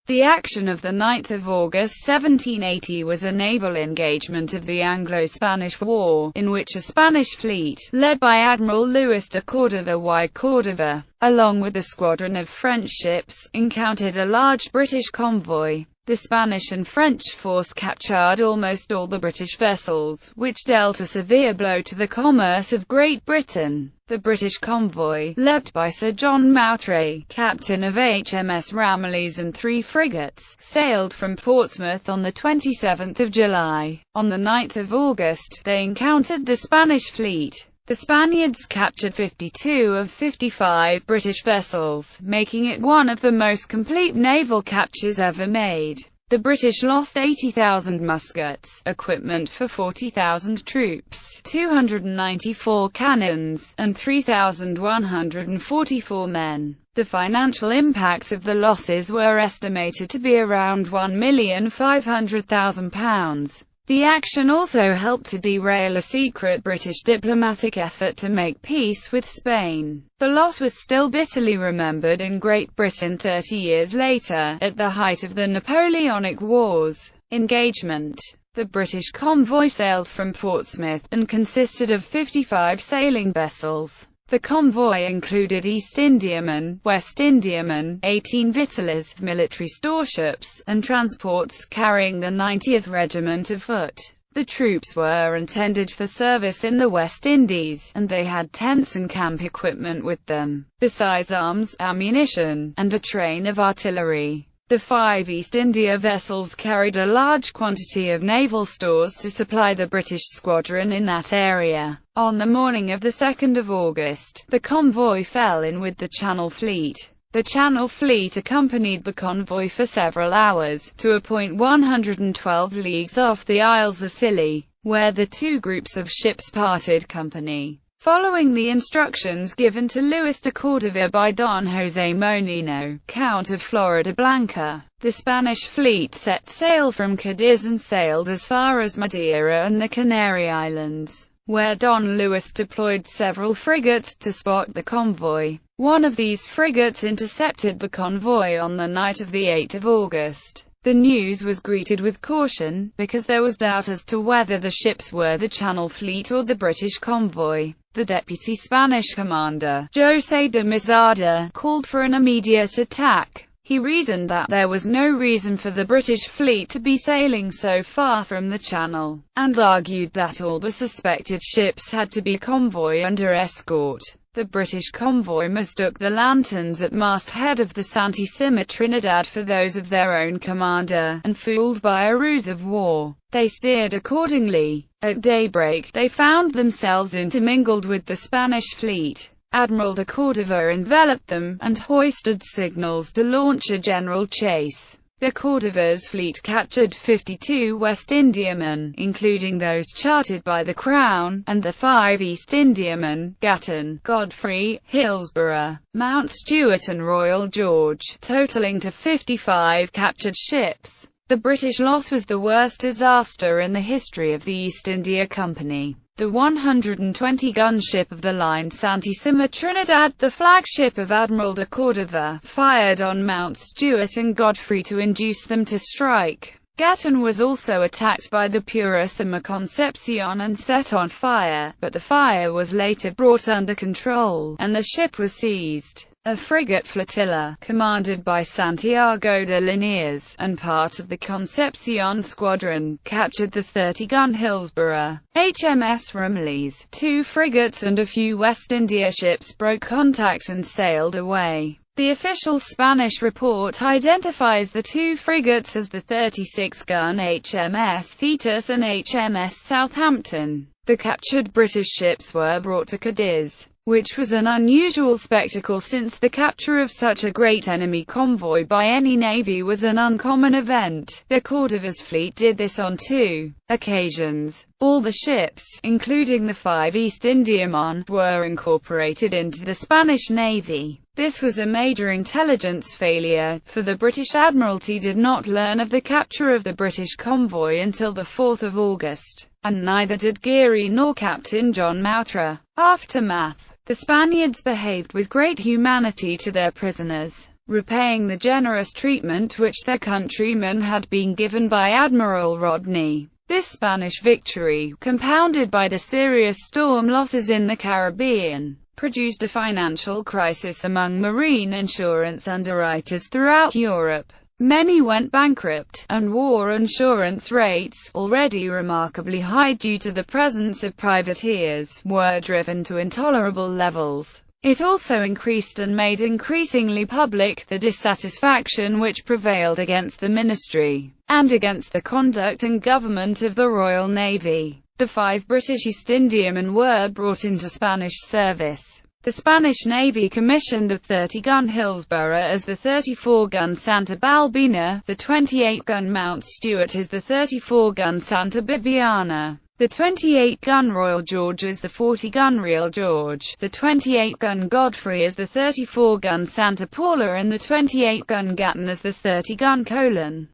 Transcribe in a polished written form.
The action of 9 August 1780 was a naval engagement of the Anglo-Spanish War, in which a Spanish fleet, led by Admiral Luis de Córdova y Córdova, along with a squadron of French ships, encountered a large British convoy. The Spanish and French force captured almost all the British vessels, which dealt a severe blow to the commerce of Great Britain. The British convoy, led by Sir John Mowbray, captain of HMS Ramillies and 3 frigates, sailed from Portsmouth on 27 July. On 9 August, they encountered the Spanish fleet. The Spaniards captured 52 of 55 British vessels, making it one of the most complete naval captures ever made. The British lost 80,000 muskets, equipment for 40,000 troops, 294 cannons, and 3,144 men. The financial impact of the losses were estimated to be around £1,500,000. The action also helped to derail a secret British diplomatic effort to make peace with Spain. The loss was still bitterly remembered in Great Britain 30 years later, at the height of the Napoleonic Wars. Engagement. The British convoy sailed from Portsmouth, and consisted of 55 sailing vessels. The convoy included East Indiamen, West Indiamen, 18 victuallers, military storeships, and transports carrying the 90th Regiment of Foot. The troops were intended for service in the West Indies, and they had tents and camp equipment with them, besides arms, ammunition, and a train of artillery. The 5 East India vessels carried a large quantity of naval stores to supply the British squadron in that area. On the morning of 2 August, the convoy fell in with the Channel Fleet. The Channel Fleet accompanied the convoy for several hours, to a point 112 leagues off the Isles of Scilly, where the 2 groups of ships parted company. Following the instructions given to Luis de Córdova by Don José Molino, Count of Floridablanca, the Spanish fleet set sail from Cadiz and sailed as far as Madeira and the Canary Islands, where Don Luis deployed several frigates to spot the convoy. One of these frigates intercepted the convoy on the night of 8 August. The news was greeted with caution, because there was doubt as to whether the ships were the Channel Fleet or the British convoy. The deputy Spanish commander, José de Mesada, called for an immediate attack. He reasoned that there was no reason for the British fleet to be sailing so far from the Channel, and argued that all the suspected ships had to be convoy under escort. The British convoy mistook the lanterns at masthead of the Santissima Trinidad for those of their own commander, and fooled by a ruse of war, they steered accordingly. At daybreak, they found themselves intermingled with the Spanish fleet. Admiral de Córdova enveloped them, and hoisted signals to launch a general chase. De Córdova's fleet captured 52 West Indiamen, including those chartered by the Crown, and the 5 East Indiamen, Gatton, Godfrey, Hillsborough, Mount Stuart and Royal George, totaling to 55 captured ships. The British loss was the worst disaster in the history of the East India Company. The 120-gun ship of the line Santissima Trinidad, the flagship of Admiral de Córdova, fired on Mount Stuart and Godfrey to induce them to strike. Gatton was also attacked by the Purísima Concepción and set on fire, but the fire was later brought under control, and the ship was seized. A frigate flotilla, commanded by Santiago de Liniers, and part of the Concepción squadron, captured the 30-gun Hillsborough, HMS Ramillies. 2 frigates and a few West India ships broke contact and sailed away. The official Spanish report identifies the 2 frigates as the 36-gun HMS Thetis and HMS Southampton. The captured British ships were brought to Cadiz, which was an unusual spectacle since the capture of such a great enemy convoy by any navy was an uncommon event. De Córdova's fleet did this on 2 occasions. All the ships, including the 5 East Indiamen, were incorporated into the Spanish Navy. This was a major intelligence failure, for the British Admiralty did not learn of the capture of the British convoy until the 4th of August, and neither did Geary nor Captain John Mowbray. Aftermath. The Spaniards behaved with great humanity to their prisoners. repaying the generous treatment which their countrymen had been given by Admiral Rodney. This Spanish victory, compounded by the serious storm losses in the Caribbean, produced a financial crisis among marine insurance underwriters throughout Europe. Many went bankrupt, and war insurance rates, already remarkably high due to the presence of privateers, were driven to intolerable levels. It also increased and made increasingly public the dissatisfaction which prevailed against the ministry, and against the conduct and government of the Royal Navy. The 5 British East Indiamen were brought into Spanish service. The Spanish Navy commissioned the 30-gun Hillsborough as the 34-gun Santa Balbina, the 28-gun Mount Stuart as the 34-gun Santa Bibiana, the 28-gun Royal George as the 40-gun Real George, the 28-gun Godfrey as the 34-gun Santa Paula and the 28-gun Gatton as the 30-gun Colon.